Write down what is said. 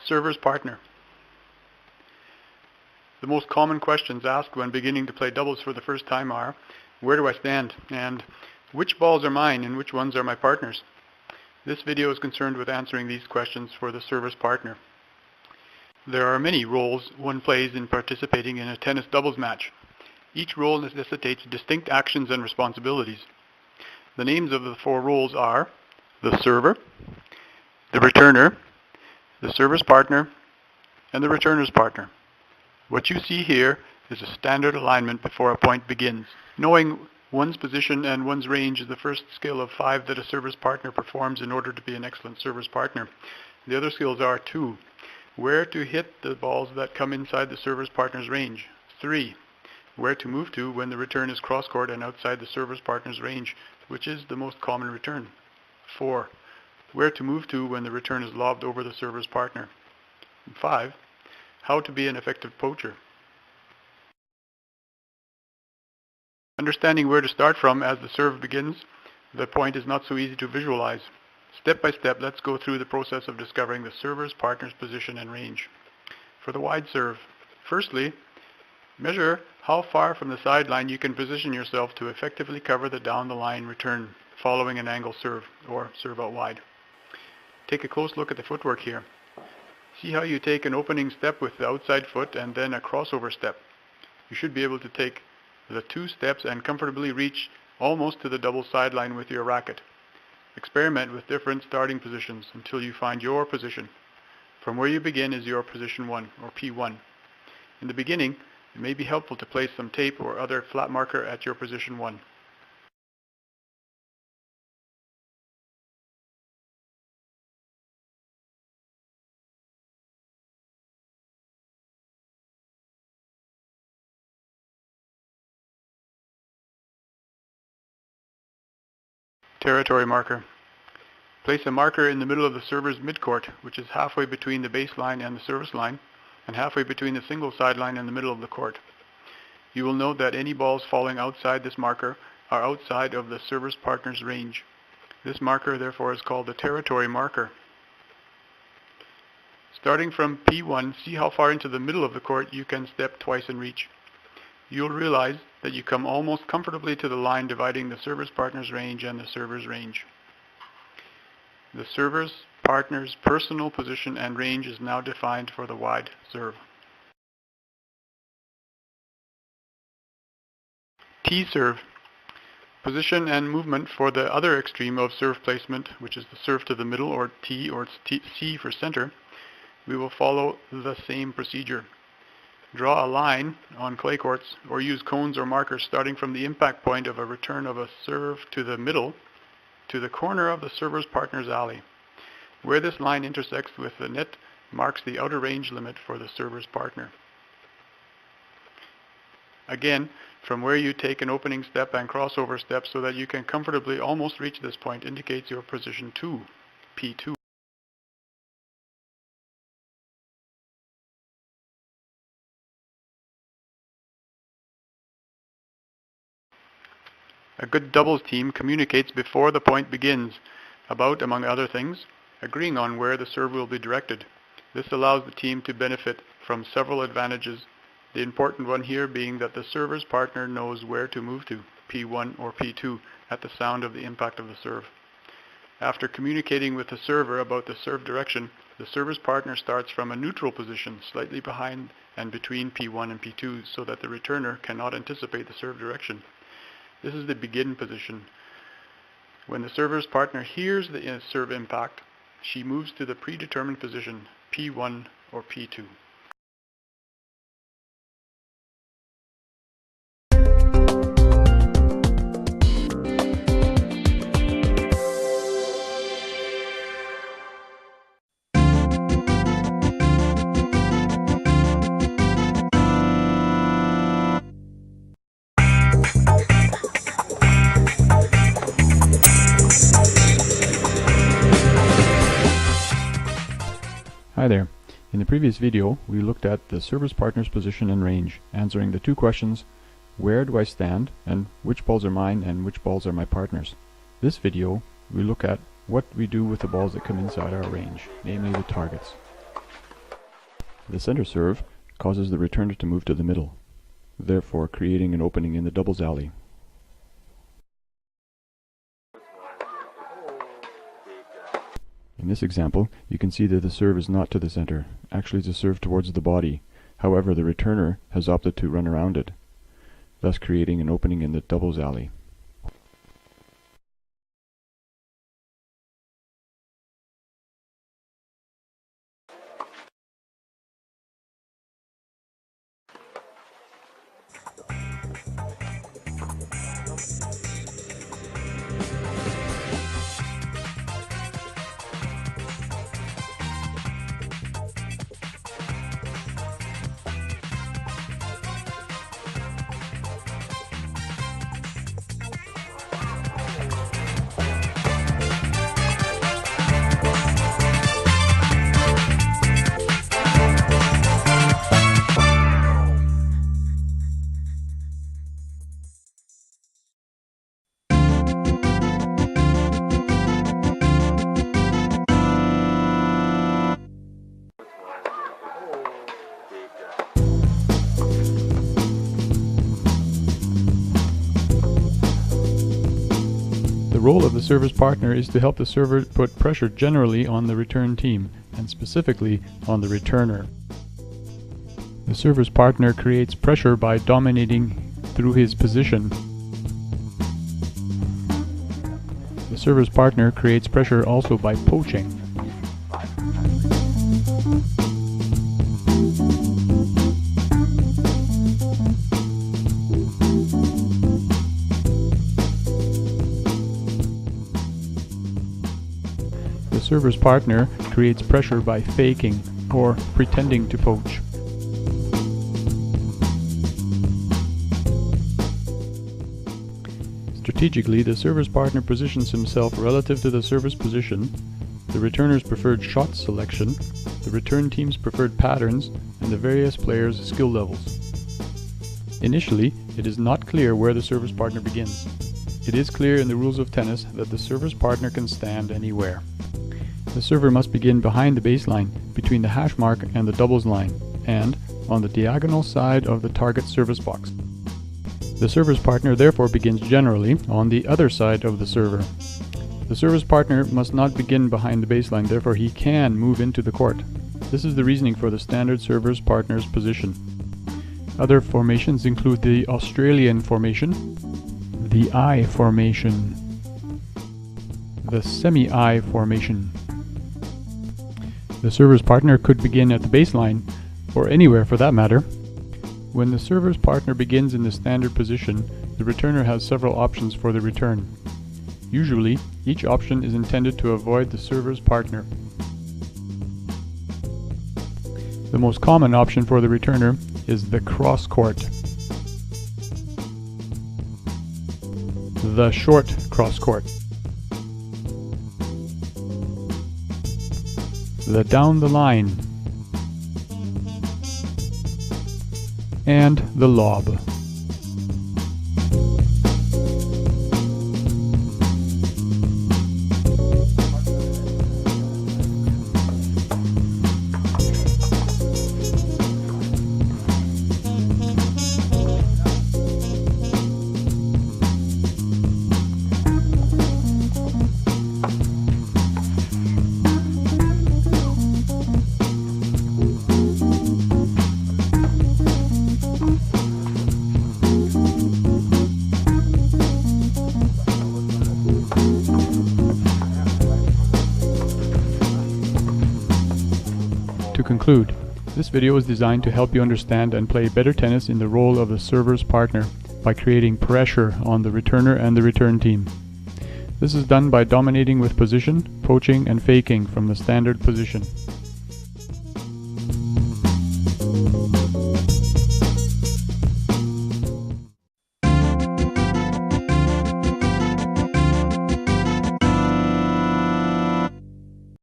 server's partner. The most common questions asked when beginning to play doubles for the first time are, where do I stand? And which balls are mine and which ones are my partner's? This video is concerned with answering these questions for the server's partner. There are many roles one plays in participating in a tennis doubles match. Each role necessitates distinct actions and responsibilities. The names of the 4 roles are the server, the returner, the server's partner, and the returner's partner. What you see here is a standard alignment before a point begins. Knowing one's position and one's range is the first skill of 5 that a server's partner performs in order to be an excellent server's partner. The other skills are 2. Where to hit the balls that come inside the server's partner's range. 3. Where to move to when the return is cross-court and outside the server's partner's range, which is the most common return. 4. Where to move to when the return is lobbed over the server's partner. And 5. How to be an effective poacher. Understanding where to start from as the serve begins, the point is not so easy to visualize. Step by step, let's go through the process of discovering the server's partner's position and range. For the wide serve, firstly, measure how far from the sideline you can position yourself to effectively cover the down-the-line return following an angle serve or serve out wide. Take a close look at the footwork here. See how you take an opening step with the outside foot and then a crossover step. You should be able to take the 2 steps and comfortably reach almost to the double sideline with your racket. Experiment with different starting positions until you find your position. From where you begin is your position 1 or P1. In the beginning, it may be helpful to place some tape or other flat marker at your position 1. Territory marker. Place a marker in the middle of the server's midcourt, which is halfway between the baseline and the service line, and halfway between the single sideline and the middle of the court. You will note that any balls falling outside this marker are outside of the server's partner's range. This marker, therefore, is called the territory marker. Starting from P1, see how far into the middle of the court you can step twice and reach. You'll realize that you come almost comfortably to the line dividing the server's partner's range and the server's range. The server's partner's personal position and range is now defined for the wide serve. T-serve. Position and movement for the other extreme of serve placement, which is the serve to the middle, or T, or C for center. We will follow the same procedure. Draw a line on clay courts or use cones or markers starting from the impact point of a return of a serve to the middle to the corner of the server's partner's alley. Where this line intersects with the net marks the outer range limit for the server's partner. Again, from where you take an opening step and crossover step so that you can comfortably almost reach this point indicates your position 2, P2. A good doubles team communicates before the point begins about, among other things, agreeing on where the serve will be directed. This allows the team to benefit from several advantages, the important one here being that the server's partner knows where to move to, P1 or P2, at the sound of the impact of the serve. After communicating with the server about the serve direction, the server's partner starts from a neutral position, slightly behind and between P1 and P2, so that the returner cannot anticipate the serve direction. This is the begin position. When the server's partner hears the serve impact, she moves to the predetermined position, P1 or P2. Hi there. In the previous video, we looked at the server's partner's position and range, answering the 2 questions, where do I stand, and which balls are mine and which balls are my partner's. This video, we look at what we do with the balls that come inside our range, namely the targets. The center serve causes the returner to move to the middle, therefore creating an opening in the doubles alley. In this example, you can see that the serve is not to the center, actually it's a serve towards the body. However, the returner has opted to run around it, thus creating an opening in the doubles alley. The role of the server's partner is to help the server put pressure generally on the return team, and specifically on the returner. The server's partner creates pressure by dominating through his position. The server's partner creates pressure also by poaching. The server's partner creates pressure by faking or pretending to poach. Strategically, the server's partner positions himself relative to the server's position, the returner's preferred shot selection, the return team's preferred patterns, and the various players' skill levels. Initially, it is not clear where the server's partner begins. It is clear in the rules of tennis that the server's partner can stand anywhere. The server must begin behind the baseline, between the hash mark and the doubles line, and on the diagonal side of the target service box. The server's partner therefore begins generally on the other side of the server. The server's partner must not begin behind the baseline, therefore he can move into the court. This is the reasoning for the standard server's partner's position. Other formations include the Australian formation, the I formation, the semi-I formation. The server's partner could begin at the baseline, or anywhere for that matter. When the server's partner begins in the standard position, the returner has several options for the return. Usually, each option is intended to avoid the server's partner. The most common option for the returner is the cross court, the short cross court, the down the line, and the lob. To conclude, this video is designed to help you understand and play better tennis in the role of the server's partner by creating pressure on the returner and the return team. This is done by dominating with position, poaching, and faking from the standard position.